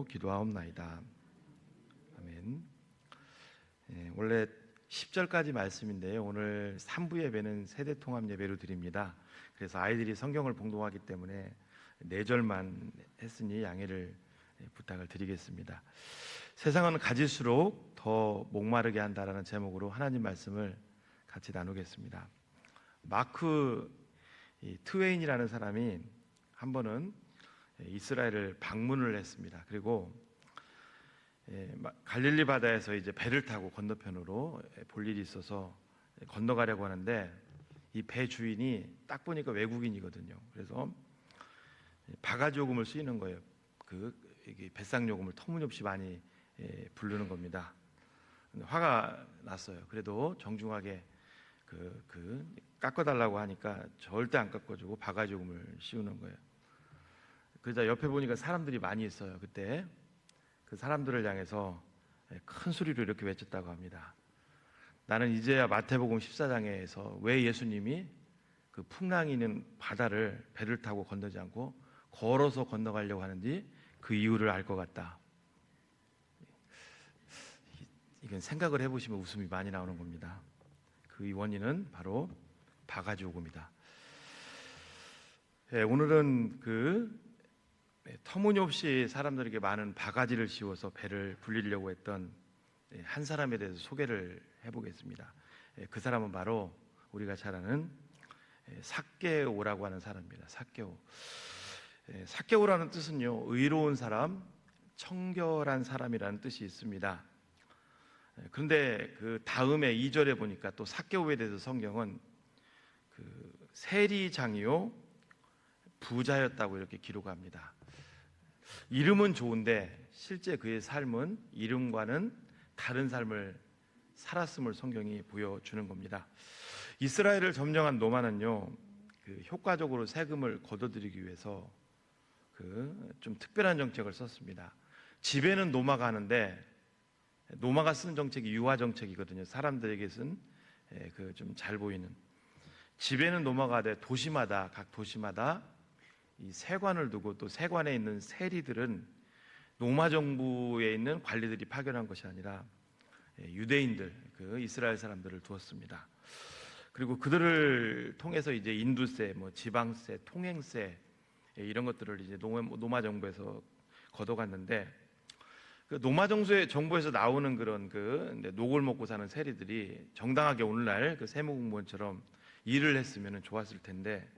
기도하옵나이다. 아멘. 원래 10절까지 말씀인데요. 오늘 3부 예배는 세대통합 예배로 드립니다. 그래서 아이들이 성경을 봉독하기 때문에 4절만 했으니 양해를 부탁을 드리겠습니다. 세상은 가질수록 더 목마르게 한다라는 제목으로 하나님 말씀을 같이 나누겠습니다. 마크 트웨인이라는 사람이 한 번은 이스라엘을 방문을 했습니다. 그리고 갈릴리 바다에서 이제 배를 타고 건너편으로 볼 일이 있어서 건너가려고 하는데 이 배 주인이 딱 보니까 외국인이거든요. 그래서 바가지 요금을 쓰이는 거예요. 이게 배상 요금을 터무니없이 많이 부르는 겁니다. 화가 났어요. 그래도 정중하게 깎아달라고 하니까 절대 안 깎아주고 바가지 요금을 씌우는 거예요. 그러자 옆에 보니까 사람들이 많이 있어요. 그때 그 사람들을 향해서 큰 소리로 이렇게 외쳤다고 합니다. 나는 이제야 마태복음 14장에서 왜 예수님이 그 풍랑이 있는 바다를 배를 타고 건너지 않고 걸어서 건너가려고 하는지 그 이유를 알 것 같다. 이건 생각을 해보시면 웃음이 많이 나오는 겁니다. 그 원인은 바로 바가지 요금이다. 오늘은 터무니없이 사람들에게 많은 바가지를 씌워서 배를 불리려고 했던 한 사람에 대해서 소개를 해보겠습니다. 그 사람은 바로 우리가 잘 아는 삭개오라고 하는 사람입니다. 삭개오. 삭개오라는 뜻은요, 의로운 사람, 청결한 사람이라는 뜻이 있습니다. 그런데 그 다음에 2절에 보니까 또 삭개오에 대해서 성경은 세리장이요 부자였다고 이렇게 기록합니다. 이름은 좋은데 실제 그의 삶은 이름과는 다른 삶을 살았음을 성경이 보여주는 겁니다. 이스라엘을 점령한 로마는요, 효과적으로 세금을 걷어들이기 위해서 좀 특별한 정책을 썼습니다. 집에는 노마가 하는데 노마가 쓰는 정책이 유화 정책이거든요. 사람들에게 쓴 좀 잘 보이는. 집에는 노마가 하되 각 도시마다 이 세관을 두고 또 세관에 있는 세리들은 로마 정부에 있는 관리들이 파견한 것이 아니라 유대인들, 이스라엘 사람들을 두었습니다. 그리고 그들을 통해서 이제 인두세, 지방세, 통행세 이런 것들을 이제 로마 정부에서 걷어갔는데 로마 정부에서 나오는 그런 녹을 먹고 사는 세리들이 정당하게 오늘날 세무공무원처럼 일을 했으면 좋았을 텐데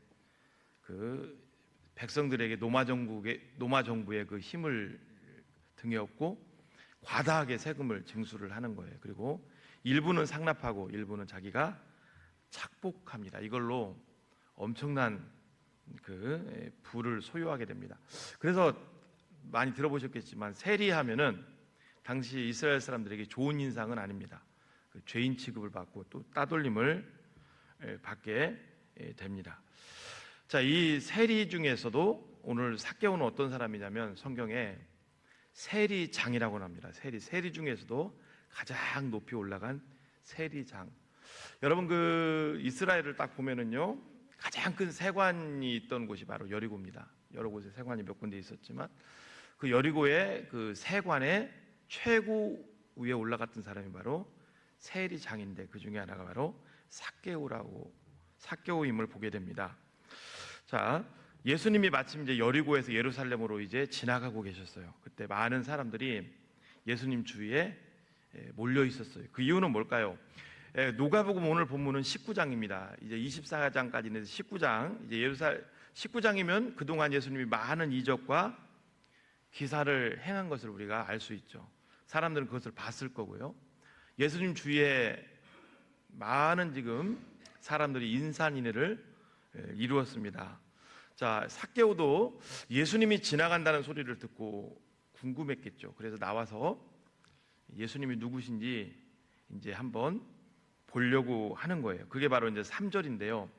백성들에게 로마 정부의 그 힘을 등에 업고 과다하게 세금을 징수를 하는 거예요. 그리고 일부는 상납하고 일부는 자기가 착복합니다. 이걸로 엄청난 부를 소유하게 됩니다. 그래서 많이 들어보셨겠지만 세리하면은 당시 이스라엘 사람들에게 좋은 인상은 아닙니다. 죄인 취급을 받고 또 따돌림을 받게 됩니다. 자, 이 세리 중에서도 오늘 삭개오는 어떤 사람이냐면 성경에 세리장이라고 합니다. 세리 중에서도 가장 높이 올라간 세리장. 여러분 이스라엘을 딱 보면은요, 가장 큰 세관이 있던 곳이 바로 여리고입니다. 여러 곳에 세관이 몇 군데 있었지만 그 여리고의 그 세관의 최고 위에 올라갔던 사람이 바로 세리장인데 그 중에 하나가 바로 삭개오임을 보게 됩니다. 자, 예수님이 마침 이제 여리고에서 예루살렘으로 이제 지나가고 계셨어요. 그때 많은 사람들이 예수님 주위에 몰려 있었어요. 그 이유는 뭘까요? 누가복음 오늘 본문은 19장입니다. 이제 24장까지는 19장. 이제 19장이면 그동안 예수님이 많은 이적과 기사를 행한 것을 우리가 알 수 있죠. 사람들은 그것을 봤을 거고요. 예수님 주위에 많은 지금 사람들이 인산인해를 이루었습니다. 자, 삭개오도 예수님이 지나간다는 소리를 듣고 궁금했겠죠. 그래서 나와서 예수님이 누구신지 이제 한번 보려고 하는 거예요. 그게 바로 이제 3절인데요.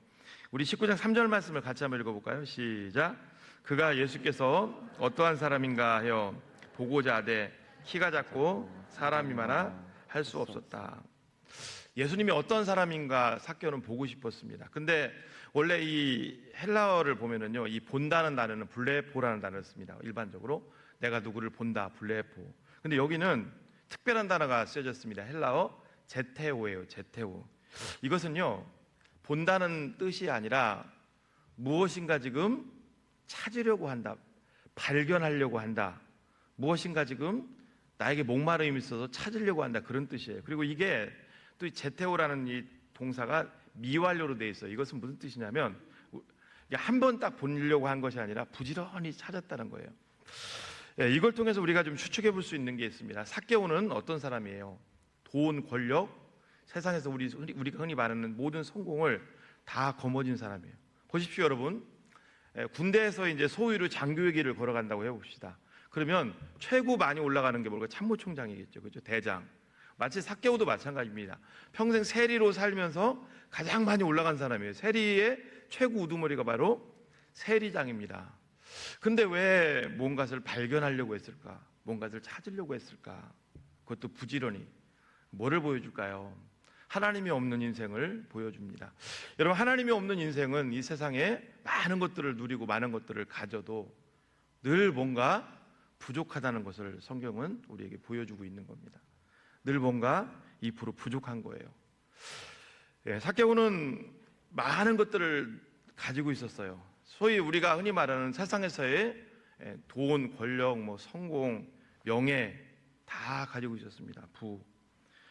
우리 19장 3절 말씀을 같이 한번 읽어볼까요? 시작. 그가 예수께서 어떠한 사람인가 하여 보고자 하되 키가 작고 사람이 많아 할 수 없었다. 예수님이 어떤 사람인가 삭개오는 보고 싶었습니다. 근데 원래 이 헬라어를 보면은요, 이 본다는 단어는 블레포라는 단어를 씁니다. 일반적으로 내가 누구를 본다, 블레포. 근데 여기는 특별한 단어가 쓰여졌습니다. 헬라어 제테오예요. 제테오. 이것은요, 본다는 뜻이 아니라 무엇인가 지금 찾으려고 한다, 발견하려고 한다, 무엇인가 지금 나에게 목마름이 있어서 찾으려고 한다, 그런 뜻이에요. 그리고 이게 또 이 제테오라는 이 동사가 미완료로 되어 있어요. 이것은 무슨 뜻이냐면 한 번 딱 보려고 한 것이 아니라 부지런히 찾았다는 거예요. 이걸 통해서 우리가 좀 추측해 볼 수 있는 게 있습니다. 삭개오는 어떤 사람이에요? 돈, 권력, 세상에서 우리가 흔히 말하는 모든 성공을 다 거머쥔 사람이에요. 보십시오, 여러분. 군대에서 이제 소위로 장교회기를 걸어간다고 해봅시다. 그러면 최고 많이 올라가는 게 뭘까? 참모총장이겠죠, 그렇죠? 대장. 마치 삭개오도 마찬가지입니다. 평생 세리로 살면서 가장 많이 올라간 사람이에요. 세리의 최고 우두머리가 바로 세리장입니다. 근데 왜 뭔가를 발견하려고 했을까? 뭔가를 찾으려고 했을까? 그것도 부지런히. 뭐를 보여줄까요? 하나님이 없는 인생을 보여줍니다. 여러분, 하나님이 없는 인생은 이 세상에 많은 것들을 누리고 많은 것들을 가져도 늘 뭔가 부족하다는 것을 성경은 우리에게 보여주고 있는 겁니다. 늘 뭔가 2% 부족한 거예요. 삭개오는 많은 것들을 가지고 있었어요. 소위 우리가 흔히 말하는 세상에서의 돈, 권력, 성공, 명예 다 가지고 있었습니다.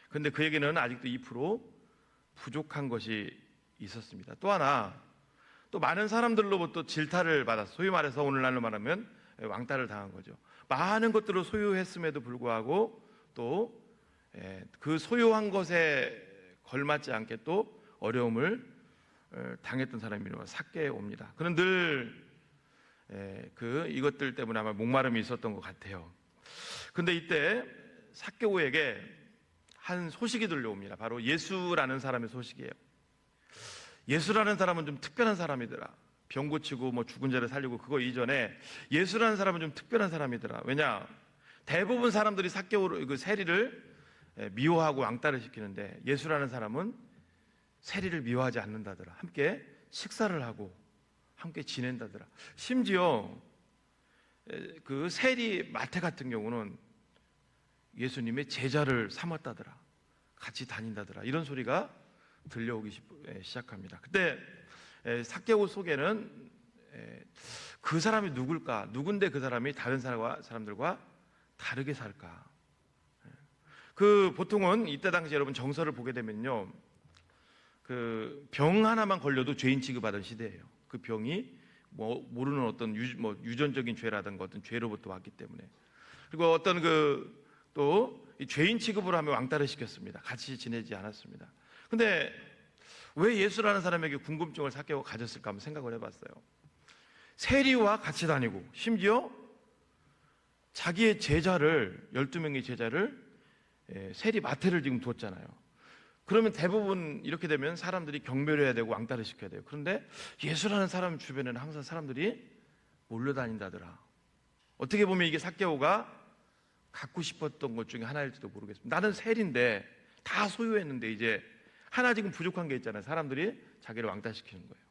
근데 그에게는 아직도 2% 부족한 것이 있었습니다. 또 하나, 또 많은 사람들로부터 질타를 받았어요. 소위 말해서 오늘날로 말하면 왕따를 당한 거죠. 많은 것들을 소유했음에도 불구하고 또 그 소유한 것에 걸맞지 않게 또 어려움을 당했던 사람이라고 삭개오입니다. 그는 늘 이것들 때문에 아마 목마름이 있었던 것 같아요. 근데 이때 삭개오에게 한 소식이 들려옵니다. 바로 예수라는 사람의 소식이에요. 예수라는 사람은 좀 특별한 사람이더라. 병 고치고 죽은 자를 살리고, 그거 이전에 예수라는 사람은 좀 특별한 사람이더라. 왜냐? 대부분 사람들이 삭개오 그 세리를 미워하고 왕따를 시키는데 예수라는 사람은 세리를 미워하지 않는다더라. 함께 식사를 하고 함께 지낸다더라. 심지어 그 세리 마태 같은 경우는 예수님의 제자를 삼았다더라. 같이 다닌다더라. 이런 소리가 들려오기 시작합니다. 그때 삭개오 속에는 그 사람이 누군데 그 사람이 다른 사람들과 다르게 살까? 보통은 이때 당시 여러분 정서를 보게 되면요, 그 병 하나만 걸려도 죄인 취급하던 시대예요. 그 병이 모르는 어떤 유전적인 죄라든가 어떤 죄로부터 왔기 때문에. 그리고 어떤 또 죄인 취급으로 하면 왕따를 시켰습니다. 같이 지내지 않았습니다. 근데 왜 예수라는 사람에게 궁금증을 삭개오가 가졌을까 한번 생각을 해봤어요. 세리와 같이 다니고 심지어 자기의 제자를 12명의 제자를 세리 마태를 지금 뒀잖아요. 그러면 대부분 이렇게 되면 사람들이 경멸해야 되고 왕따를 시켜야 돼요. 그런데 예수라는 사람 주변에는 항상 사람들이 몰려다닌다더라. 어떻게 보면 이게 삭개오가 갖고 싶었던 것 중에 하나일지도 모르겠습니다. 나는 세리인데 다 소유했는데 이제 하나 지금 부족한 게 있잖아요. 사람들이 자기를 왕따시키는 거예요.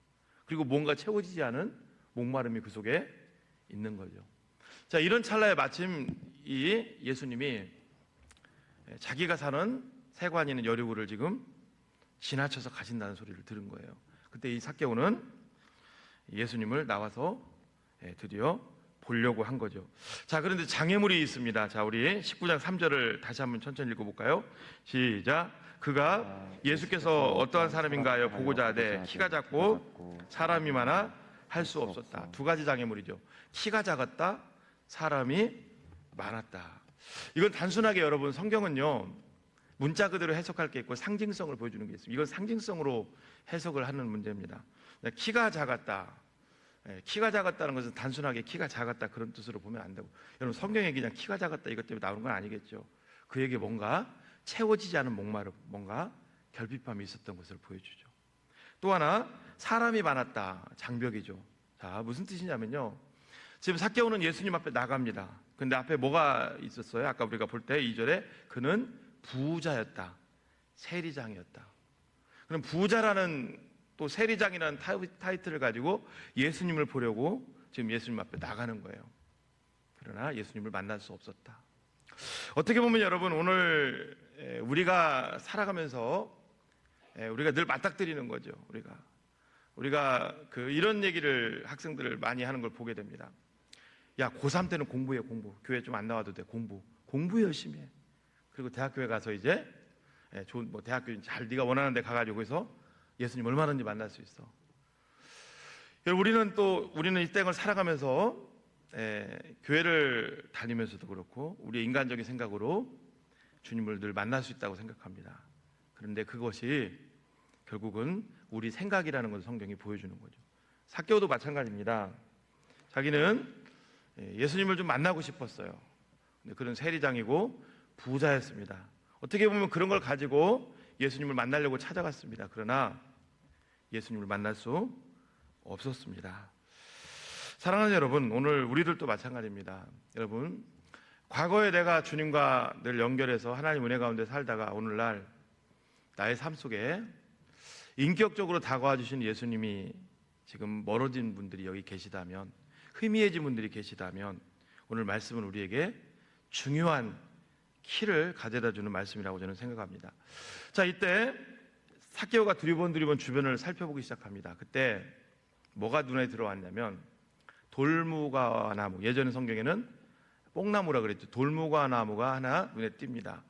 그리고 뭔가 채워지지 않은 목마름이 그 속에 있는 거죠. 자, 이런 찰나에 마침 이 예수님이 자기가 사는 세관이 있는 여리고를 지금 지나쳐서 가신다는 소리를 들은 거예요. 그때 이 삭개오는 예수님을 나와서 드디어 보려고 한 거죠. 자, 그런데 장애물이 있습니다. 자, 우리 19장 3절을 다시 한번 천천히 읽어볼까요? 시작. 그가 예수께서 어떠한 사람인가요? 보고자 하되 키가 작고 사람이 많아 할 수 없었다. 두 가지 장애물이죠. 키가 작았다, 사람이 많았다. 이건 단순하게 여러분 성경은요, 문자 그대로 해석할 게 있고 상징성을 보여주는 게 있습니다. 이건 상징성으로 해석을 하는 문제입니다. 키가 작았다. 키가 작았다는 것은 단순하게 키가 작았다 그런 뜻으로 보면 안 되고, 여러분 성경에 그냥 키가 작았다 이것 때문에 나오는 건 아니겠죠. 그에게 뭔가 채워지지 않은 목마름, 뭔가 결핍함이 있었던 것을 보여주죠. 또 하나, 사람이 많았다. 장벽이죠. 자, 무슨 뜻이냐면요, 지금 삭개오는 예수님 앞에 나갑니다. 근데 앞에 뭐가 있었어요? 아까 우리가 볼 때 2절에 그는 부자였다, 세리장이었다. 그럼 부자라는 또 세리장이라는 타이틀을 가지고 예수님을 보려고 지금 예수님 앞에 나가는 거예요. 그러나 예수님을 만날 수 없었다. 어떻게 보면 여러분, 오늘 우리가 살아가면서 우리가 늘 맞닥뜨리는 거죠. 우리가 이런 얘기를 학생들을 많이 하는 걸 보게 됩니다. 야, 고3 때는 공부해, 공부. 교회 좀 안 나와도 돼, 공부 열심히 해. 그리고 대학교에 가서 이제 좋은 대학교 잘 네가 원하는 데 가가지고 거기서 예수님 얼마든지 만날 수 있어. 우리는 이 땡을 살아가면서 교회를 다니면서도 그렇고 우리의 인간적인 생각으로 주님을 늘 만날 수 있다고 생각합니다. 그런데 그것이 결국은 우리 생각이라는 것을 성경이 보여주는 거죠. 삭개오도 마찬가지입니다. 자기는 예수님을 좀 만나고 싶었어요. 근데 그는 세리장이고 부자였습니다. 어떻게 보면 그런 걸 가지고 예수님을 만나려고 찾아갔습니다. 그러나 예수님을 만날 수 없었습니다. 사랑하는 여러분, 오늘 우리들도 마찬가지입니다. 여러분, 과거에 내가 주님과 늘 연결해서 하나님 은혜 가운데 살다가 오늘날 나의 삶 속에 인격적으로 다가와 주신 예수님이 지금 멀어진 분들이 여기 계시다면, 희미해진 분들이 계시다면 오늘 말씀은 우리에게 중요한 키를 가져다 주는 말씀이라고 저는 생각합니다. 자, 이때 삭개오가 두리번 주변을 살펴보기 시작합니다. 그때 뭐가 눈에 들어왔냐면 돌무화 나무, 예전 성경에는 뽕나무라 그랬죠. 돌무화 나무가 하나 눈에 띕니다.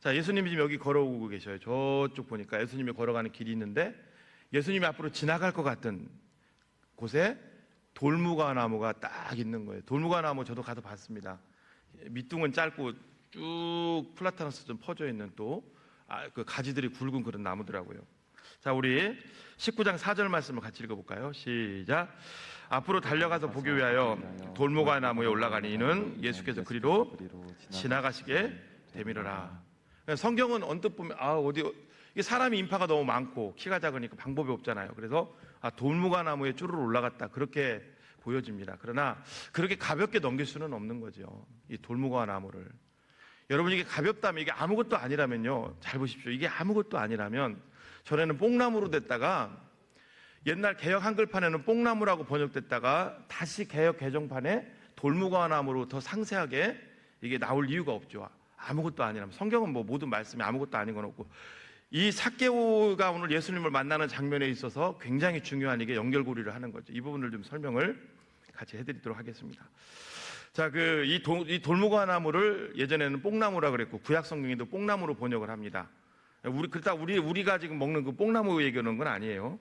자, 예수님이 지금 여기 걸어오고 계셔요. 저쪽 보니까 예수님이 걸어가는 길이 있는데 예수님이 앞으로 지나갈 것 같은 곳에 돌무화 나무가 딱 있는 거예요. 돌무화 나무 저도 가서 봤습니다. 밑둥은 짧고 쭉 플라타너스처럼 퍼져 있는 그 가지들이 굵은 그런 나무더라고요. 자, 우리 19장 4절 말씀을 같이 읽어볼까요? 시작. 앞으로 달려가서 보기 위하여 돌무화 나무에 올라가니 이는 예수께서 그리로 지나가시게 되밀어라. 성경은 언뜻 보면 이게 사람이 인파가 너무 많고 키가 작으니까 방법이 없잖아요. 그래서 돌무화 나무에 쭈르르 올라갔다, 그렇게 보여집니다. 그러나 그렇게 가볍게 넘길 수는 없는 거죠. 이 돌무화 나무를. 여러분, 이게 가볍다면, 이게 아무것도 아니라면요, 잘 보십시오. 이게 아무것도 아니라면 전에는 뽕나무로 됐다가 옛날 개역 한글판에는 뽕나무라고 번역됐다가 다시 개역 개정판에 돌무화 나무로 더 상세하게 이게 나올 이유가 없죠. 아무것도 아니라면. 성경은 모든 말씀이 아무것도 아닌 건 없고, 이 삭개오가 오늘 예수님을 만나는 장면에 있어서 굉장히 중요한 이게 연결고리를 하는 거죠. 이 부분을 좀 설명을 같이 해드리도록 하겠습니다. 자, 이 돌무화 나무를 예전에는 뽕나무라 그랬고 구약 성경에도 뽕나무로 번역을 합니다. 우리가 지금 먹는 그 뽕나무 얘기하는 건 아니에요.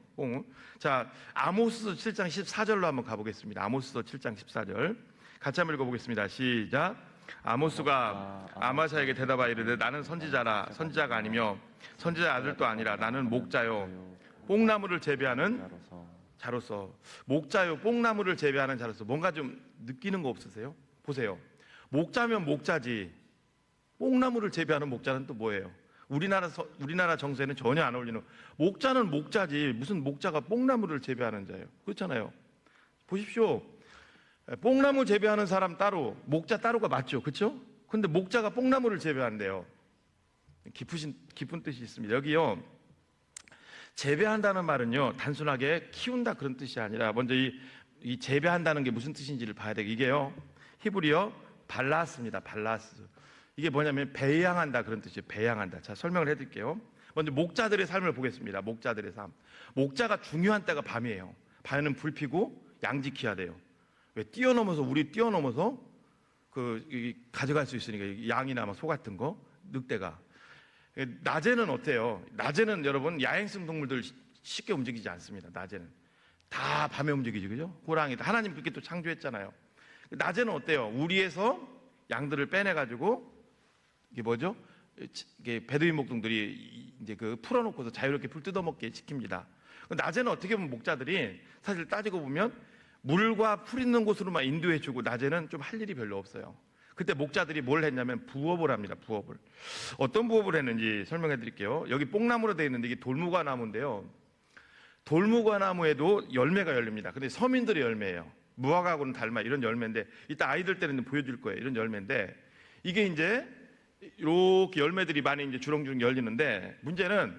자, 아모스서 7장 14절로 한번 가보겠습니다. 아모스서 7장 14절 같이 한번 읽어보겠습니다. 시작. 아모스가 아마사에게 대답하여 이르되 나는 선지자가 아니며 선지자 아들도 아니라 나는 목자요 뽕나무를 재배하는 자로서. 목자요 뽕나무를 재배하는 자로서. 뭔가 좀 느끼는 거 없으세요? 보세요. 목자면 목자지 뽕나무를 재배하는 목자는 또 뭐예요? 우리나라 정서에는 전혀 안 어울리는. 목자는 목자지 무슨 목자가 뽕나무를 재배하는 자예요? 그렇잖아요. 보십시오. 뽕나무 재배하는 사람 따로, 목자 따로가 맞죠, 그렇죠? 근데 목자가 뽕나무를 재배한대요. 깊은 뜻이 있습니다. 여기요, 재배한다는 말은요 단순하게 키운다 그런 뜻이 아니라 먼저 이 재배한다는 게 무슨 뜻인지를 봐야 돼요. 이게요 히브리어 발라스입니다. 발라스. 이게 뭐냐면 배양한다 그런 뜻이에요. 배양한다. 자, 설명을 해드릴게요. 먼저 목자들의 삶을 보겠습니다. 목자들의 삶. 목자가 중요한 때가 밤이에요. 밤에는 불 피고 양 지켜야 돼요. 왜? 우리 뛰어넘어서 가져갈 수 있으니까. 양이나 소 같은 거, 늑대가. 낮에는 어때요? 낮에는 여러분 야행성 동물들 쉽게 움직이지 않습니다. 낮에는 다 밤에 움직이죠, 그죠? 호랑이, 하나님 그렇게 또 창조했잖아요. 낮에는 어때요? 우리에서 양들을 빼내가지고 이게 뭐죠? 이게 베두인 목동들이 이제 풀어놓고서 자유롭게 풀 뜯어먹게 시킵니다. 낮에는 어떻게 보면 목자들이 사실 따지고 보면 물과 풀 있는 곳으로만 인도해주고 낮에는 좀 할 일이 별로 없어요. 그때 목자들이 뭘 했냐면 부업을 합니다. 부업을. 어떤 부업을 했는지 설명해 드릴게요. 여기 뽕나무로 되어 있는데 이게 돌무화 나무인데요. 돌무화 나무에도 열매가 열립니다. 근데 서민들의 열매예요. 무화과하고는 닮아 이런 열매인데, 이따 아이들 때는 보여줄 거예요. 이런 열매인데 이게 이제 이렇게 열매들이 많이 이제 주렁주렁 열리는데, 문제는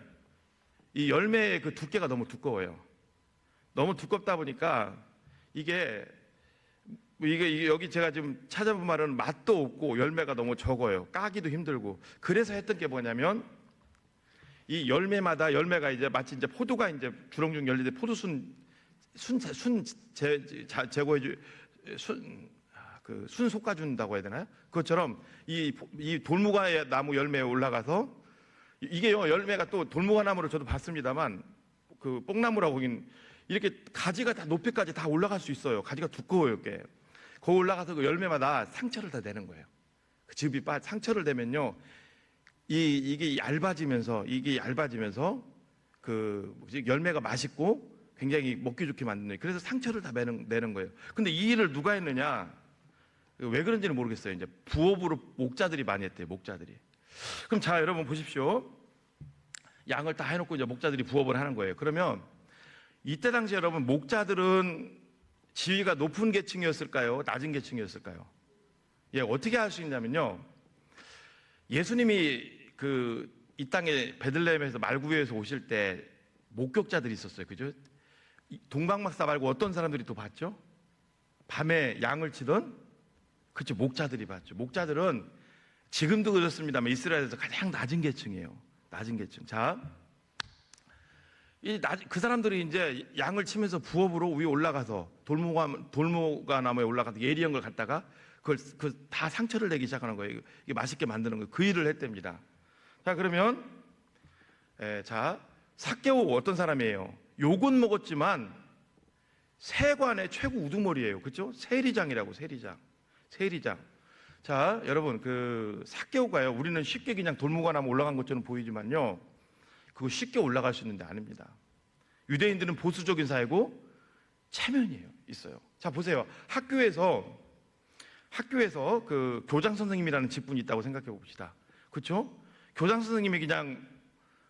이 열매의 그 두께가 너무 두꺼워요. 너무 두껍다 보니까 이게 뭐 이게 여기 제가 지금 찾아본 말은 맛도 없고 열매가 너무 적어요. 까기도 힘들고. 그래서 했던 게 뭐냐면 이 열매마다 열매가 이제 마치 이제 포도가 이제 주렁주렁 열릴 때 포도순 제거해 순 솎아준다고 해야 되나요? 그것처럼 이 돌무가 나무 열매에 올라가서 이게요 열매가 또 돌무가 나무를 저도 봤습니다만 그 뽕나무라고 거긴 이렇게 가지가 다 높이까지 다 올라갈 수 있어요. 가지가 두꺼워요, 이게. 거기 올라가서 그 열매마다 상처를 다 내는 거예요. 그 즙이 상처를 내면요, 이게 얇아지면서 그 열매가 맛있고 굉장히 먹기 좋게 만드는 거예요. 그래서 상처를 다 내는 거예요. 근데 이 일을 누가 했느냐? 왜 그런지는 모르겠어요. 이제 부업으로 목자들이 많이 했대요. 목자들이. 그럼 자 여러분 보십시오. 양을 다 해놓고 이제 목자들이 부업을 하는 거예요. 그러면 이때 당시 여러분 목자들은 지위가 높은 계층이었을까요? 낮은 계층이었을까요? 예, 어떻게 할 수 있냐면요. 예수님이 이 땅에 베들레헴에서 말구유에서 오실 때 목격자들이 있었어요. 그죠? 동방박사 말고 어떤 사람들이 또 봤죠? 밤에 양을 치던 그렇죠. 목자들이 봤죠. 목자들은 지금도 그렇습니다만 이스라엘에서 가장 낮은 계층이에요. 낮은 계층. 자, 그 사람들이 이제 양을 치면서 부업으로 위에 올라가서 돌무가 나무에 올라가서 예리한 걸 갖다가 그걸 다 상처를 내기 시작하는 거예요. 이게 맛있게 만드는 거예요. 그 일을 했답니다. 자, 그러면 자 삭개오 어떤 사람이에요? 욕은 먹었지만 세관의 최고 우두머리예요. 그렇죠? 세리장이라고 세리장. 자, 여러분 그 삭개오가요. 우리는 쉽게 그냥 돌무가 나무 올라간 것처럼 보이지만요. 그거 쉽게 올라갈 수 있는 데 아닙니다. 유대인들은 보수적인 사회고 체면이에요. 있어요. 자, 보세요. 학교에서 그 교장 선생님이라는 직분이 있다고 생각해 봅시다. 그렇죠? 교장 선생님이 그냥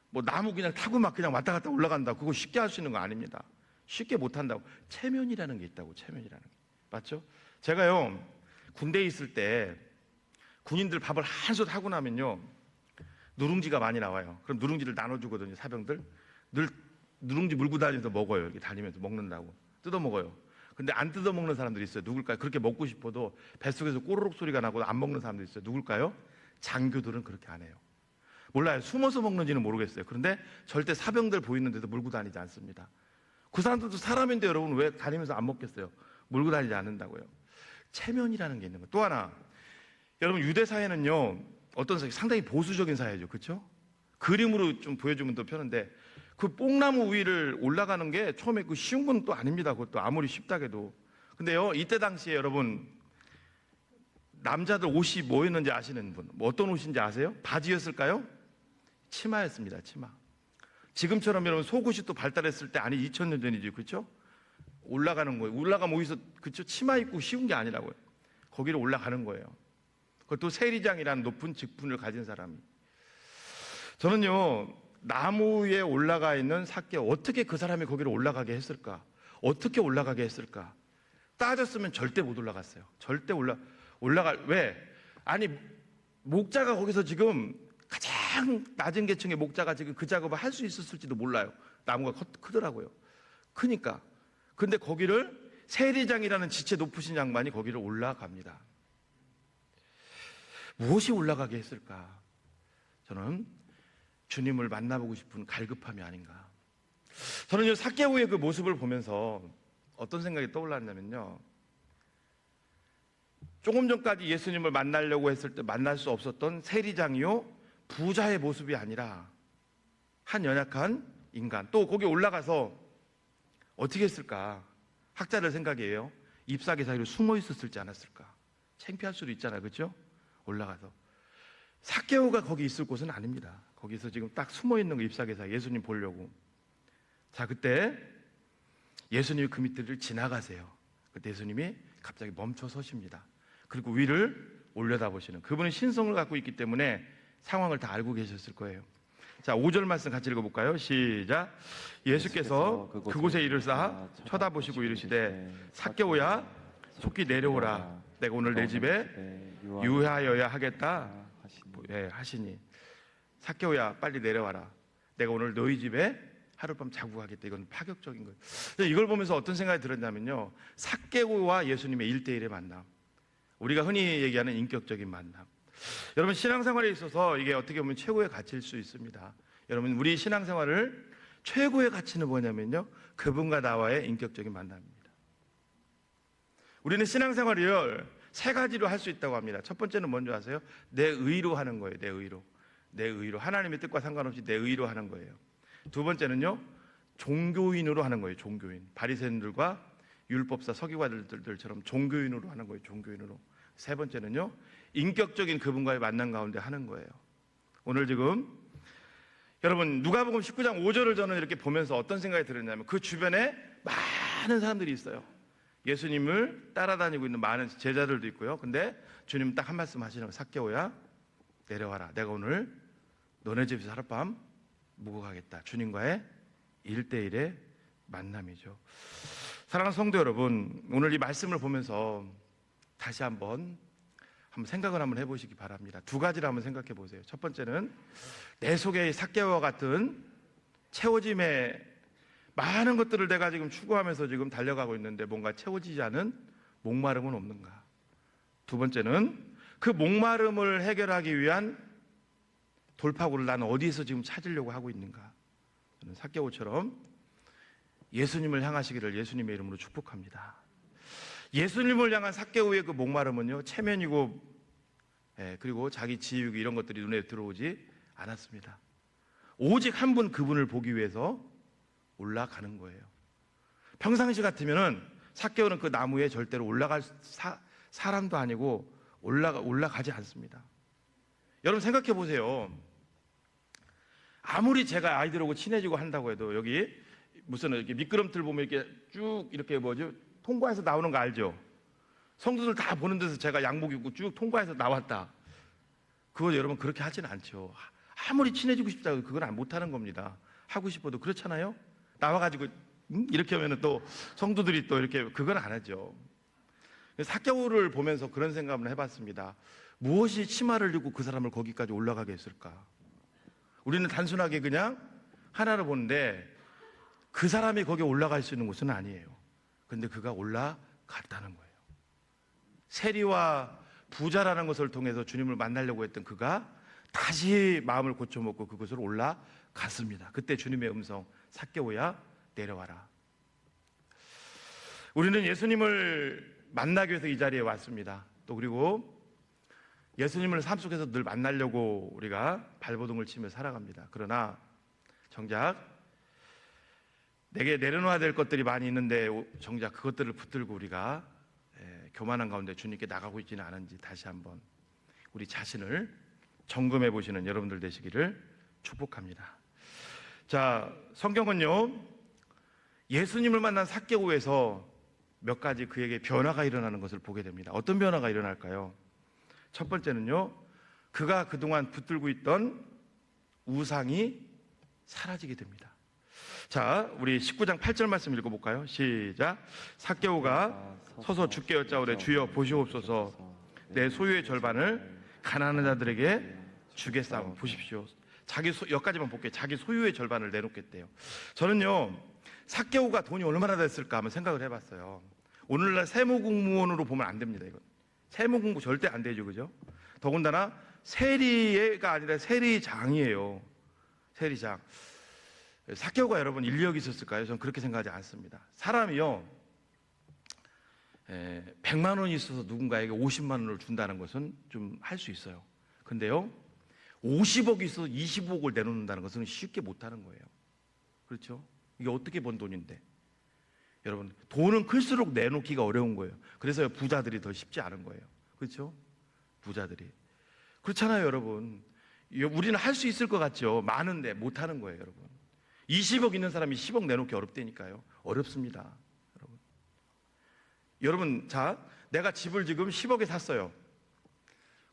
뭐 나무 그냥 타고 막 그냥 왔다 갔다 올라간다. 그거 쉽게 할 수 있는 거 아닙니다. 쉽게 못 한다고. 체면이라는 게 있다고. 체면이라는 게. 맞죠? 제가요. 군대에 있을 때 군인들 밥을 한솥 하고 나면요. 누룽지가 많이 나와요. 그럼 누룽지를 나눠주거든요. 사병들. 늘 누룽지 물고 다니면서 먹어요. 이렇게 다니면서 먹는다고. 뜯어 먹어요. 근데 안 뜯어 먹는 사람들이 있어요. 누굴까요? 그렇게 먹고 싶어도 뱃속에서 꼬르륵 소리가 나고 안 먹는 사람들이 있어요. 누굴까요? 장교들은 그렇게 안 해요. 몰라요. 숨어서 먹는지는 모르겠어요. 그런데 절대 사병들 보이는데도 물고 다니지 않습니다. 그 사람들도 사람인데 여러분 왜 다니면서 안 먹겠어요? 물고 다니지 않는다고요. 체면이라는 게 있는 거예요. 또 하나, 여러분 유대 사회는요 어떤 사회? 상당히 보수적인 사회죠. 그렇죠? 그림으로 좀 보여주면 더 편한데 그 뽕나무 위를 올라가는 게 처음에 그 쉬운 건 또 아닙니다. 그것도 아무리 쉽다해도. 근데요 이때 당시에 여러분 남자들 옷이 뭐였는지 아시는 분? 뭐 어떤 옷인지 아세요? 바지였을까요? 치마였습니다. 치마. 지금처럼 여러분 속옷이 또 발달했을 때 아니 2000년 전이지. 그렇죠? 올라가는 거예요. 올라가면 어디서 그렇죠? 치마 입고 쉬운 게 아니라고요. 거기를 올라가는 거예요. 그것도 세리장이라는 높은 직분을 가진 사람이. 저는요 나무에 올라가 있는 삭개오 어떻게 그 사람이 거기를 올라가게 했을까? 어떻게 올라가게 했을까? 따졌으면 절대 못 올라갔어요. 절대 올라갈 왜? 아니 목자가 거기서 지금 가장 낮은 계층의 목자가 지금 그 작업을 할 수 있었을지도 몰라요. 나무가 크더라고요. 크니까. 근데 거기를 세리장이라는 지체 높으신 양반이 거기를 올라갑니다. 무엇이 올라가게 했을까? 저는 주님을 만나보고 싶은 갈급함이 아닌가. 저는 이 삭개오의 그 모습을 보면서 어떤 생각이 떠올랐냐면요. 조금 전까지 예수님을 만나려고 했을 때 만날 수 없었던 세리장이요 부자의 모습이 아니라 한 연약한 인간. 또 거기 올라가서 어떻게 했을까? 학자들 생각이에요. 잎사귀 사이로 숨어 있었을지 않았을까? 창피할 수도 있잖아요. 그렇죠? 올라가서 삭개오가 거기 있을 곳은 아닙니다. 거기서 지금 딱 숨어 있는 거 잎사귀 사이 예수님 보려고. 자, 그때 예수님이 그 밑을 지나가세요. 그때 예수님이 갑자기 멈춰 서십니다. 그리고 위를 올려다보시는 그분은 신성을 갖고 있기 때문에 상황을 다 알고 계셨을 거예요. 자, 5절 말씀 같이 읽어볼까요? 시작. 예수께서 그곳에 이르사 쳐다보시고 이르시되 삭개오야 속히 내려오라. 내가 오늘 내 집에 유하여야 하겠다 하시니 삭개오야 빨리 내려와라. 내가 오늘 너희 집에 하룻밤 자고 가겠다. 이건 파격적인 거예요. 이걸 보면서 어떤 생각이 들었냐면요, 삭개오와 예수님의 1대1의 만남, 우리가 흔히 얘기하는 인격적인 만남. 여러분, 신앙생활에 있어서 이게 어떻게 보면 최고의 가치일 수 있습니다. 여러분, 우리 신앙생활을 최고의 가치는 뭐냐면요, 그분과 나와의 인격적인 만남입니다. 우리는 신앙생활을 세 가지로 할 수 있다고 합니다. 첫 번째는 뭔지 아세요? 내 의로 하는 거예요. 내 의로. 내 의로. 하나님의 뜻과 상관없이 내 의로 하는 거예요. 두 번째는요, 종교인으로 하는 거예요. 종교인. 바리새인들과 율법사 서기관들처럼 종교인으로 하는 거예요. 종교인으로. 세 번째는요, 인격적인 그분과의 만남 가운데 하는 거예요. 오늘 지금 여러분, 누가복음 19장 5절을 저는 이렇게 보면서 어떤 생각이 들었냐면, 그 주변에 많은 사람들이 있어요. 예수님을 따라다니고 있는 많은 제자들도 있고요. 근데 주님 딱 한 말씀 하시는 거예요. 삭개오야, 내려와라. 내가 오늘 너네 집에서 하룻밤 묵어 가겠다. 주님과의 1대1의 만남이죠. 사랑하는 성도 여러분, 오늘 이 말씀을 보면서 다시 한번 생각을 한번 해보시기 바랍니다. 두 가지를 한번 생각해 보세요. 첫 번째는 내 속에 삭개오와 같은 채워짐의 많은 것들을 내가 지금 추구하면서 지금 달려가고 있는데 뭔가 채워지지 않은 목마름은 없는가? 두 번째는 그 목마름을 해결하기 위한 돌파구를 나는 어디에서 지금 찾으려고 하고 있는가? 저는 삭개오처럼 예수님을 향하시기를 예수님의 이름으로 축복합니다. 예수님을 향한 삭개오의 그 목마름은요, 체면이고, 그리고 자기 지위고 이런 것들이 눈에 들어오지 않았습니다. 오직 한 분, 그분을 보기 위해서 올라가는 거예요. 평상시 같으면은 삭개오는 그 나무에 절대로 올라갈 사람도 아니고 올라가지 않습니다. 여러분 생각해 보세요. 아무리 제가 아이들하고 친해지고 한다고 해도 여기 무슨 이렇게 미끄럼틀 보면 이렇게 쭉 이렇게 통과해서 나오는 거 알죠? 성도들 다 보는 데서 제가 양복 입고 쭉 통과해서 나왔다. 그거 여러분 그렇게 하지는 않죠. 아무리 친해지고 싶다고 그건 못하는 겁니다. 하고 싶어도 그렇잖아요. 나와가지고 이렇게 하면은 또 성도들이 또 이렇게 그건 안 하죠. 삭개오를 보면서 그런 생각을 해봤습니다. 무엇이 치마를 입고 그 사람을 거기까지 올라가게 했을까? 우리는 단순하게 그냥 하나를 보는데 그 사람이 거기에 올라갈 수 있는 곳은 아니에요. 근데 그가 올라갔다는 거예요. 세리와 부자라는 것을 통해서 주님을 만나려고 했던 그가 다시 마음을 고쳐먹고 그곳으로 올라갔습니다. 그때 주님의 음성, 삭개오야 내려와라. 우리는 예수님을 만나기 위해서 이 자리에 왔습니다. 또 그리고 예수님을 삶 속에서 늘 만나려고 우리가 발버둥을 치며 살아갑니다. 그러나 정작 내게 내려놔야 될 것들이 많이 있는데 정작 그것들을 붙들고 우리가 교만한 가운데 주님께 나가고 있지는 않은지 다시 한번 우리 자신을 점검해 보시는 여러분들 되시기를 축복합니다. 자, 성경은요, 예수님을 만난 삭개오에서 몇 가지 그에게 변화가 일어나는 것을 보게 됩니다. 어떤 변화가 일어날까요? 첫 번째는요, 그가 그동안 붙들고 있던 우상이 사라지게 됩니다. 자, 우리 19장 8절 말씀 읽어볼까요? 시작. 삭개오가 서서 주께 여짜오되 주여 보시옵소서, 내 소유의 절반을 가난한 자들에게 주겠사오니. 보십시오. 여기까지만 볼게요. 자기 소유의 절반을 내놓겠대요. 저는요, 삭개오가 돈이 얼마나 됐을까 한번 생각을 해봤어요. 오늘날 세무공무원으로 보면 안 됩니다. 이건 세무공부 절대 안 되죠, 그죠? 더군다나 세리가 아니라 세리장이에요. 세리장. 삭개오가 여러분 인력이 있었을까요? 저는 그렇게 생각하지 않습니다. 사람이요, 100만 원이 있어서 누군가에게 50만 원을 준다는 것은 좀 할 수 있어요. 근데요, 50억이 있어서 25억을 내놓는다는 것은 쉽게 못하는 거예요. 그렇죠? 이게 어떻게 번 돈인데? 여러분, 돈은 클수록 내놓기가 어려운 거예요. 그래서 부자들이 더 쉽지 않은 거예요. 그렇죠? 부자들이. 그렇잖아요, 여러분. 우리는 할 수 있을 것 같죠? 많은데 못하는 거예요, 여러분. 20억 있는 사람이 10억 내놓기 어렵다니까요. 어렵습니다, 여러분. 여러분, 자, 내가 집을 지금 10억에 샀어요.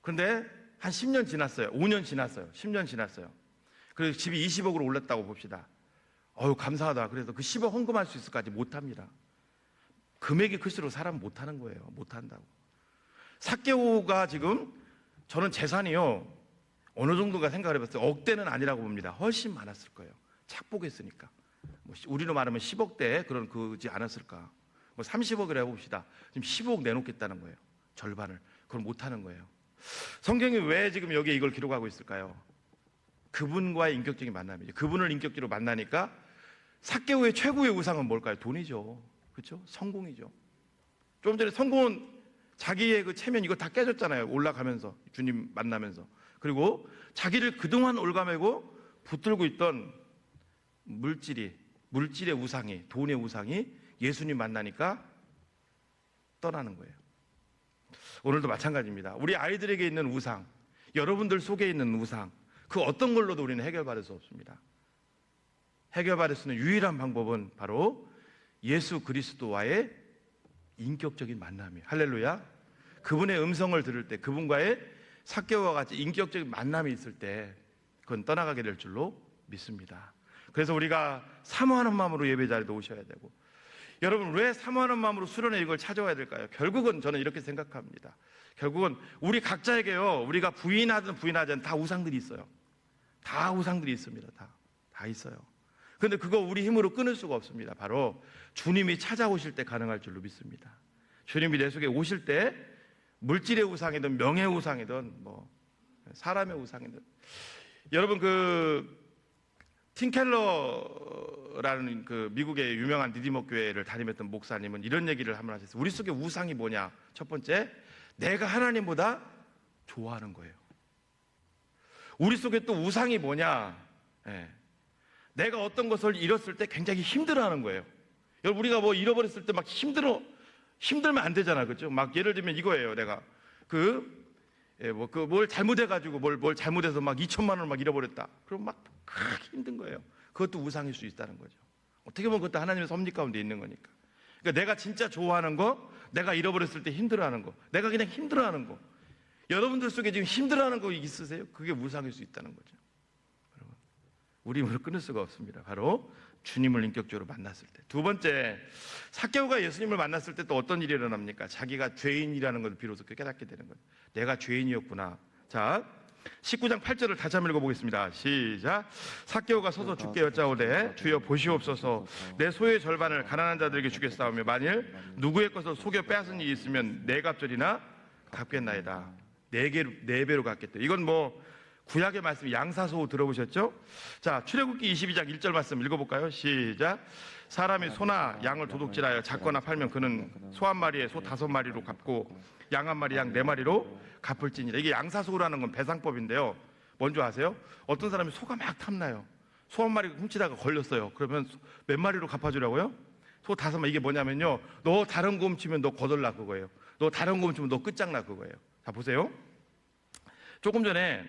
근데 한 10년 지났어요. 5년 지났어요. 10년 지났어요. 그래서 집이 20억으로 올랐다고 봅시다. 감사하다. 그래서 그 10억 헌금할 수 있을까지 못합니다. 금액이 클수록 사람은 못하는 거예요. 못한다고. 삭개오가 지금, 저는 재산이요, 어느 정도가 생각을 해봤어요. 억대는 아니라고 봅니다. 훨씬 많았을 거예요. 착복했으니까. 뭐 우리로 말하면 10억대 그런 그지 않았을까? 뭐 30억이라 해봅시다. 지금 15억 내놓겠다는 거예요. 절반을. 그걸 못하는 거예요. 성경이 왜 지금 여기에 이걸 기록하고 있을까요? 그분과의 인격적인 만남이죠. 그분을 인격적으로 만나니까 삭개오의 최고의 우상은 뭘까요? 돈이죠. 그렇죠? 성공이죠. 좀 전에 성공은 자기의 그 체면 이거 다 깨졌잖아요. 올라가면서 주님 만나면서. 그리고 자기를 그동안 올가매고 붙들고 있던 물질의 우상이, 돈의 우상이 예수님 만나니까 떠나는 거예요. 오늘도 마찬가지입니다. 우리 아이들에게 있는 우상, 여러분들 속에 있는 우상, 그 어떤 걸로도 우리는 해결받을 수 없습니다. 해결받을 수 있는 유일한 방법은 바로 예수 그리스도와의 인격적인 만남이에요. 할렐루야. 그분의 음성을 들을 때, 그분과의 삭개오와 같이 인격적인 만남이 있을 때 그건 떠나가게 될 줄로 믿습니다. 그래서 우리가 사모하는 마음으로 예배 자리에 오셔야 되고, 여러분 왜 사모하는 마음으로 수련회 이걸 찾아와야 될까요? 결국은 저는 이렇게 생각합니다. 결국은 우리 각자에게요, 우리가 부인하든 부인하지 않든 다 우상들이 있어요. 다 우상들이 있습니다. 다 있어요. 그런데 그거 우리 힘으로 끊을 수가 없습니다. 바로 주님이 찾아오실 때 가능할 줄로 믿습니다. 주님이 내 속에 오실 때 물질의 우상이든 명예의 우상이든 뭐 사람의 우상이든, 여러분 그 팀켈러라는 그 미국의 유명한 리디머 교회를 담임했던 목사님은 이런 얘기를 한번 하셨어요. 우리 속에 우상이 뭐냐? 첫 번째, 내가 하나님보다 좋아하는 거예요. 우리 속에 또 우상이 뭐냐? 내가 어떤 것을 잃었을 때 굉장히 힘들어하는 거예요. 여러분 우리가 뭐 잃어버렸을 때 막 힘들면 안 되잖아, 그렇죠? 막 예를 들면 이거예요. 내가 뭘 잘못해가지고 뭘 잘못해서 막 2천만 원을 막 잃어버렸다. 그럼 막 크게 힘든 거예요. 그것도 우상일 수 있다는 거죠. 어떻게 보면 그것도 하나님의 섭리 가운데 있는 거니까. 그러니까 내가 진짜 좋아하는 거, 내가 잃어버렸을 때 힘들어하는 거, 내가 그냥 힘들어하는 거. 여러분들 속에 지금 힘들어하는 거 있으세요? 그게 우상일 수 있다는 거죠. 여러분, 우리 힘으로 끊을 수가 없습니다. 바로 주님을 인격적으로 만났을 때. 두 번째, 삭개오가 예수님을 만났을 때 또 어떤 일이 일어납니까? 자기가 죄인이라는 것을 비로소 깨닫게 되는 거예요. 내가 죄인이었구나. 자, 19장 8절을 다시 한번 읽어보겠습니다. 시작. 삭개오가 서서 주께 여짜오되 주여 보시옵소서, 내 소유의 절반을 가난한 자들에게 주겠사오며 만일 누구의 것을 속여 빼앗은 일이 있으면 네 갑절이나 갚겠나이다. 네 배로 갚겠다. 이건 뭐 구약의 말씀, 양사소 들어보셨죠? 자, 출애굽기 22장 1절 말씀 읽어볼까요? 시작. 사람이 소나 양을 도둑질하여 잡거나 팔면 그는 소 한 마리에 소 5마리로 갚고 양 한 마리 양 4마리로 갚을지니라. 이게 양사소라는 건 배상법인데요. 뭔지 아세요? 어떤 사람이 소가 막 탐나요. 소 한 마리 훔치다가 걸렸어요. 그러면 몇 마리로 갚아주라고요? 소 5마리. 이게 뭐냐면요, 너 다른 거 훔치면 너 거덜나 그거예요. 너 다른 거 훔치면 너 끝장나 그거예요. 자, 보세요. 조금 전에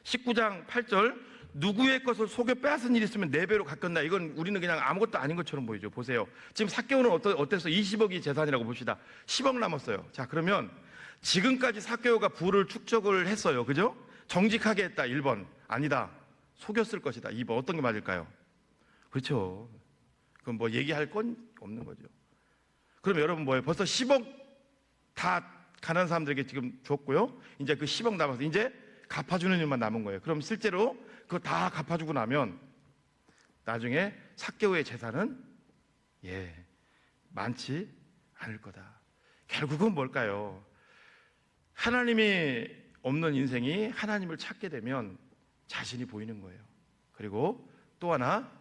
19장 8절, 누구의 것을 속여 빼앗은 일이 있으면 4배로 갚겠나. 이건 우리는 그냥 아무것도 아닌 것처럼 보이죠. 보세요. 지금 삭개오는 어땠어? 20억이 재산이라고 봅시다. 10억 남았어요. 자, 그러면 지금까지 삭개오가 부를 축적을 했어요. 그죠? 정직하게 했다. 1번. 아니다. 속였을 것이다. 2번. 어떤 게 맞을까요? 그렇죠. 그럼 뭐 얘기할 건 없는 거죠. 그럼 여러분 뭐예요? 벌써 10억 다 가난한 사람들에게 지금 줬고요. 이제 그 10억 남아서 이제 갚아주는 일만 남은 거예요. 그럼 실제로 그거 다 갚아주고 나면 나중에 삭개오의 재산은 많지 않을 거다. 결국은 뭘까요? 하나님이 없는 인생이 하나님을 찾게 되면 자신이 보이는 거예요. 그리고 또 하나,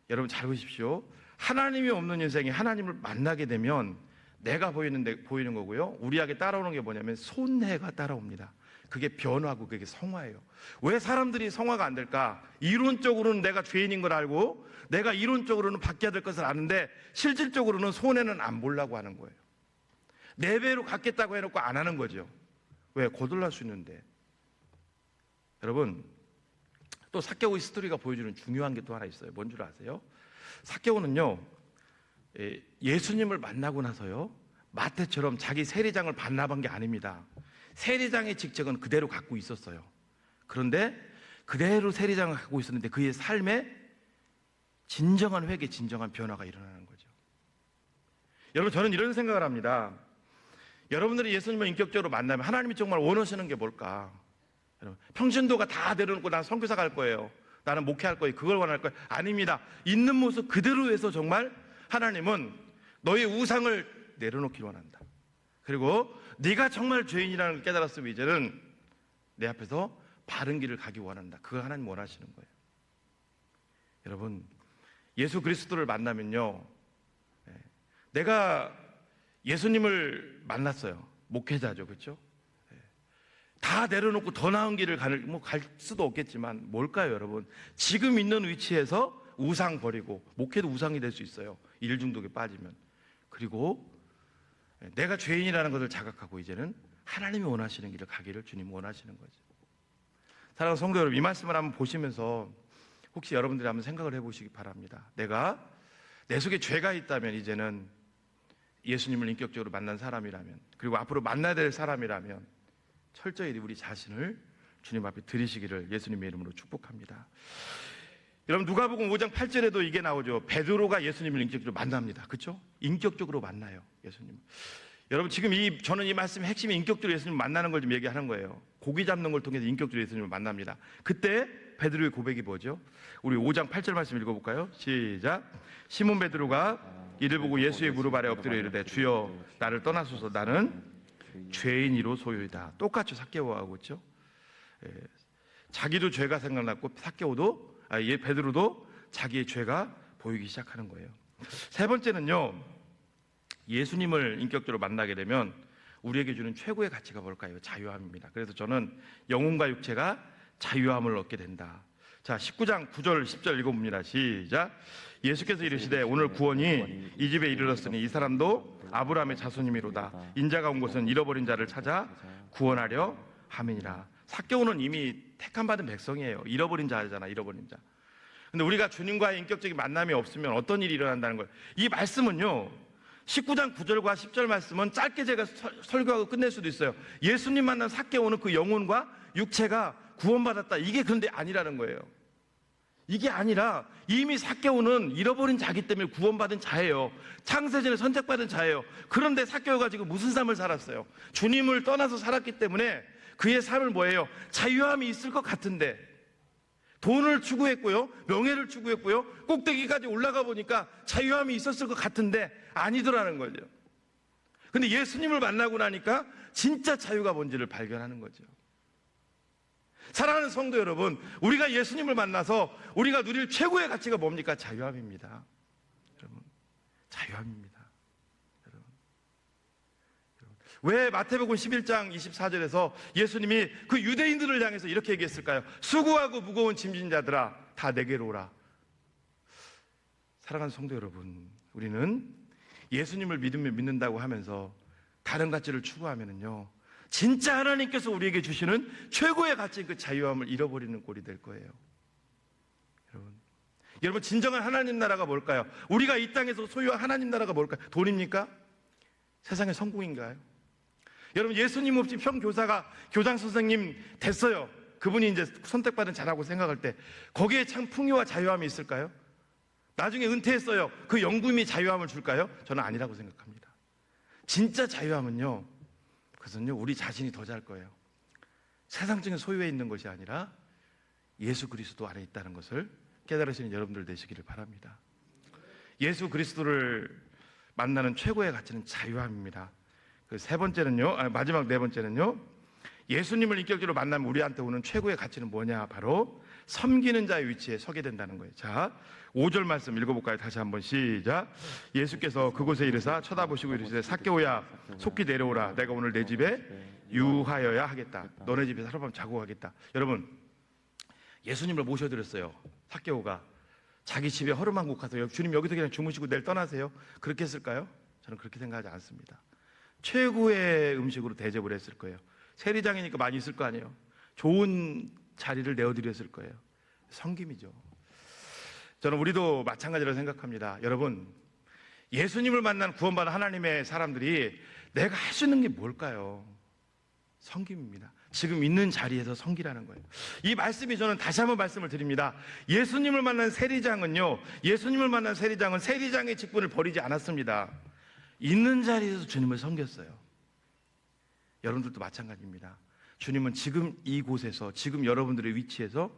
여러분 잘 보십시오. 하나님이 없는 인생이 하나님을 만나게 되면 내가 보이는 거고요. 우리에게 따라오는 게 뭐냐면 손해가 따라옵니다. 그게 변화고 그게 성화예요. 왜 사람들이 성화가 안 될까? 이론적으로는 내가 죄인인 걸 알고, 내가 이론적으로는 바뀌어야 될 것을 아는데 실질적으로는 손해는 안 보려고 하는 거예요. 4배로 갚겠다고 해놓고 안 하는 거죠. 왜? 거덜날 수 있는데. 여러분, 또 삭개오의 스토리가 보여주는 중요한 게 또 하나 있어요. 뭔 줄 아세요? 삭개오는요, 예수님을 만나고 나서요, 마태처럼 자기 세리장을 반납한 게 아닙니다. 세리장의 직책은 그대로 갖고 있었어요. 그런데 그대로 세리장을 갖고 있었는데 그의 삶에 진정한 회개, 진정한 변화가 일어나는 거죠. 여러분, 저는 이런 생각을 합니다. 여러분들이 예수님을 인격적으로 만나면 하나님이 정말 원하시는 게 뭘까? 여러분, 평신도가 다 내려놓고 난 선교사 갈 거예요. 나는 목회할 거예요. 그걸 원할 거예요. 아닙니다. 있는 모습 그대로 해서 정말 하나님은 너의 우상을 내려놓기를 원한다. 그리고 네가 정말 죄인이라는 걸 깨달았으면 이제는 내 앞에서 바른 길을 가기 원한다. 그걸 하나님 원하시는 거예요. 여러분, 예수 그리스도를 만나면요, 내가 예수님을 만났어요. 목회자죠, 그렇죠? 다 내려놓고 더 나은 길을 갈 수도 없겠지만 뭘까요, 여러분? 지금 있는 위치에서 우상 버리고, 목회도 우상이 될 수 있어요. 일중독에 빠지면. 그리고 내가 죄인이라는 것을 자각하고 이제는 하나님이 원하시는 길을 가기를 주님 원하시는 거죠. 사랑하는 성도 여러분, 이 말씀을 한번 보시면서 혹시 여러분들이 한번 생각을 해보시기 바랍니다. 내가 내 속에 죄가 있다면 이제는 예수님을 인격적으로 만난 사람이라면, 그리고 앞으로 만나야 될 사람이라면 철저히 우리 자신을 주님 앞에 드리시기를 예수님의 이름으로 축복합니다. 여러분, 누가복음 5장 8절에도 이게 나오죠. 베드로가 예수님을 인격적으로 만납니다. 그렇죠? 인격적으로 만나요, 예수님. 여러분, 지금 저는 이 말씀의 핵심이 인격적으로 예수님을 만나는 걸 좀 얘기하는 거예요. 고기 잡는 걸 통해서 인격적으로 예수님을 만납니다. 그때 베드로의 고백이 뭐죠? 우리 5장 8절 말씀 읽어볼까요? 시작. 시몬 베드로가 이를 보고 예수의 무릎 아래 엎드려 이르되 주여 나를 떠나소서 나는 죄인이로 소요이다. 똑같이 삭개오하고 있죠. 자기도 죄가 생각났고 베드로도 자기의 죄가 보이기 시작하는 거예요. 세 번째는요, 예수님을 인격적으로 만나게 되면 우리에게 주는 최고의 가치가 뭘까요? 자유함입니다. 그래서 저는 영혼과 육체가 자유함을 얻게 된다. 자, 19장 9절 10절 읽어봅니다. 시작. 예수께서 이르시되 오늘 구원이 이 집에 이르렀으니 이 사람도 아브라함의 자손이미로다. 인자가 온 곳은 잃어버린 자를 찾아 구원하려 함이니라. 삭개오는 이미 택함 받은 백성이에요. 잃어버린 자잖아, 잃어버린 자. 근데 우리가 주님과의 인격적인 만남이 없으면 어떤 일이 일어난다는 거예요. 이 말씀은요, 19장 9절과 10절 말씀은 짧게 제가 설교하고 끝낼 수도 있어요. 예수님 만난 삭개오는 그 영혼과 육체가 구원받았다. 이게 그런데 아니라는 거예요. 이게 아니라 이미 삭개오는 잃어버린 자기 때문에 구원받은 자예요. 창세전에 선택받은 자예요. 그런데 삭개오가 지금 무슨 삶을 살았어요? 주님을 떠나서 살았기 때문에 그의 삶을 뭐예요? 자유함이 있을 것 같은데, 돈을 추구했고요, 명예를 추구했고요, 꼭대기까지 올라가 보니까 자유함이 있었을 것 같은데 아니더라는 거죠. 근데 예수님을 만나고 나니까 진짜 자유가 뭔지를 발견하는 거죠. 사랑하는 성도 여러분, 우리가 예수님을 만나서 우리가 누릴 최고의 가치가 뭡니까? 자유함입니다. 여러분, 자유함입니다. 왜 마태복음 11장 24절에서 예수님이 그 유대인들을 향해서 이렇게 얘기했을까요? 수고하고 무거운 짐진 자들아 다 내게로 오라. 사랑하는 성도 여러분, 우리는 예수님을 믿는다고 하면서 다른 가치를 추구하면은요, 진짜 하나님께서 우리에게 주시는 최고의 가치인 그 자유함을 잃어버리는 꼴이 될 거예요. 여러분, 진정한 하나님 나라가 뭘까요? 우리가 이 땅에서 소유한 하나님 나라가 뭘까요? 돈입니까? 세상의 성공인가요? 여러분, 예수님 없이 평교사가 교장 선생님 됐어요. 그분이 이제 선택받은 자라고 생각할 때 거기에 참 풍요와 자유함이 있을까요? 나중에 은퇴했어요. 그 연금이 자유함을 줄까요? 저는 아니라고 생각합니다. 진짜 자유함은요, 그것은요, 우리 자신이 더 잘 거예요. 세상적인 소유에 있는 것이 아니라 예수 그리스도 안에 있다는 것을 깨달으시는 여러분들 되시기를 바랍니다. 예수 그리스도를 만나는 최고의 가치는 자유함입니다. 그 세 번째는요, 마지막 네 번째는요, 예수님을 인격적으로 만나면 우리한테 오는 최고의 가치는 뭐냐? 바로 섬기는 자의 위치에 서게 된다는 거예요. 자, 5절 말씀 읽어볼까요? 다시 한번 시작. 예수께서 그곳에 이르사 쳐다보시고 이르시되 삭개오야 속히 내려오라. 내가 오늘 내 집에 유하여야 하겠다. 너네 집에 하룻밤 자고 가겠다. 여러분, 예수님을 모셔드렸어요. 삭개오가 자기 집에 허름한 곳 가서 주님 여기서 그냥 주무시고 내일 떠나세요. 그렇게 했을까요? 저는 그렇게 생각하지 않습니다. 최고의 음식으로 대접을 했을 거예요. 세리장이니까 많이 있을 거 아니에요. 좋은 자리를 내어드렸을 거예요. 섬김이죠. 저는 우리도 마찬가지로 생각합니다. 여러분, 예수님을 만난 구원받은 하나님의 사람들이 내가 할 수 있는 게 뭘까요? 섬김입니다. 지금 있는 자리에서 섬기라는 거예요. 이 말씀이 저는 다시 한번 말씀을 드립니다. 예수님을 만난 세리장은 세리장의 직분을 버리지 않았습니다. 있는 자리에서 주님을 섬겼어요. 여러분들도 마찬가지입니다. 주님은 지금 이곳에서, 지금 여러분들의 위치에서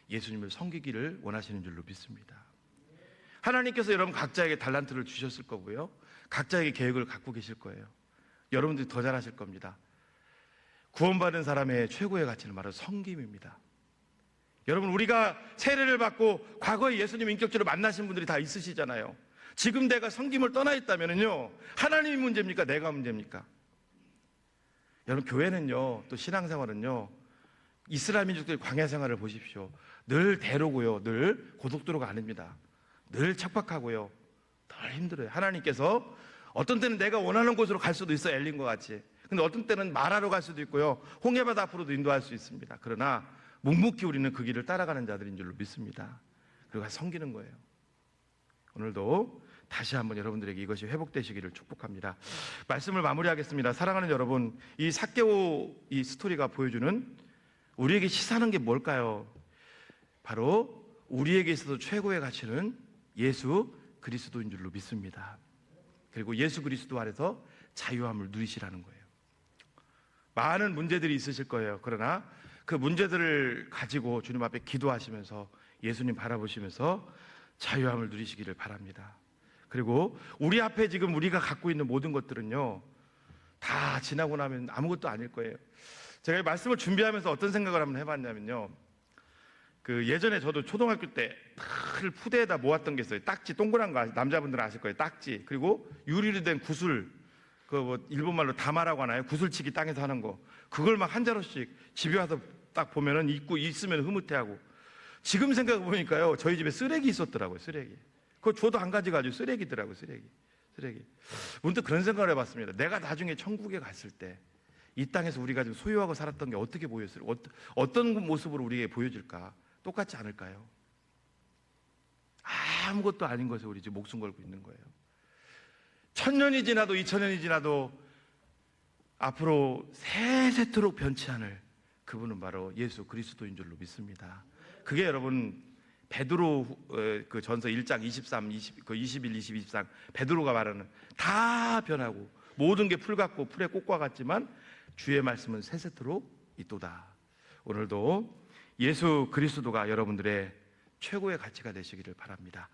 예수님을 섬기기를 원하시는 줄로 믿습니다. 하나님께서 여러분 각자에게 달란트를 주셨을 거고요, 각자에게 계획을 갖고 계실 거예요. 여러분들이 더 잘하실 겁니다. 구원받은 사람의 최고의 가치는 바로 섬김입니다. 여러분, 우리가 세례를 받고 과거에 예수님 인격적으로 만나신 분들이 다 있으시잖아요. 지금 내가 섬김을 떠나 있다면요, 하나님이 문제입니까? 내가 문제입니까? 여러분, 교회는요, 또 신앙생활은요, 이스라엘 민족들의 광야 생활을 보십시오. 늘 대로고요, 늘 고속도로가 아닙니다. 늘 척박하고요, 덜 힘들어요. 하나님께서 어떤 때는 내가 원하는 곳으로 갈 수도 있어요, 엘린과 같이. 근데 어떤 때는 말하러 갈 수도 있고요, 홍해바다 앞으로도 인도할 수 있습니다. 그러나 묵묵히 우리는 그 길을 따라가는 자들인 줄로 믿습니다. 그리고 섬기는 거예요. 오늘도 다시 한번 여러분들에게 이것이 회복되시기를 축복합니다. 말씀을 마무리하겠습니다. 사랑하는 여러분, 이 삭개오 이 스토리가 보여주는 우리에게 시사하는 게 뭘까요? 바로 우리에게 있어서 최고의 가치는 예수 그리스도인 줄로 믿습니다. 그리고 예수 그리스도 안에서 자유함을 누리시라는 거예요. 많은 문제들이 있으실 거예요. 그러나 그 문제들을 가지고 주님 앞에 기도하시면서 예수님 바라보시면서 자유함을 누리시기를 바랍니다. 그리고 우리 앞에 지금 우리가 갖고 있는 모든 것들은요, 다 지나고 나면 아무것도 아닐 거예요. 제가 이 말씀을 준비하면서 어떤 생각을 한번 해봤냐면요, 그 예전에 저도 초등학교 때 늘 푸대에다 모았던 게 있어요. 딱지, 동그란 거 남자분들은 아실 거예요. 딱지. 그리고 유리로 된 구슬, 그 뭐 일본말로 다마라고 하나요? 구슬치기 땅에서 하는 거. 그걸 막 한 자루씩 집에 와서 딱 보면은 있고 있으면 흐뭇해하고. 지금 생각해 보니까요, 저희 집에 쓰레기 있었더라고요. 쓰레기. 그거 줘도 안 가져가지고 쓰레기더라고요. 쓰레기. 문득 그런 생각을 해봤습니다. 내가 나중에 천국에 갔을 때 이 땅에서 우리가 지금 소유하고 살았던 게 어떻게 보였을까? 어떤 모습으로 우리에게 보여질까? 똑같지 않을까요? 아무것도 아닌 것에 우리 지금 목숨 걸고 있는 거예요. 1000년이 지나도 2000년이 지나도 앞으로 세세토록 변치 않을 그분은 바로 예수 그리스도인 줄로 믿습니다. 그게 여러분 베드로 그 전서 1장 23, 21, 22, 23 베드로가 말하는, 다 변하고 모든 게 풀 같고 풀의 꽃과 같지만 주의 말씀은 세세토록 있도다. 오늘도 예수 그리스도가 여러분들의 최고의 가치가 되시기를 바랍니다.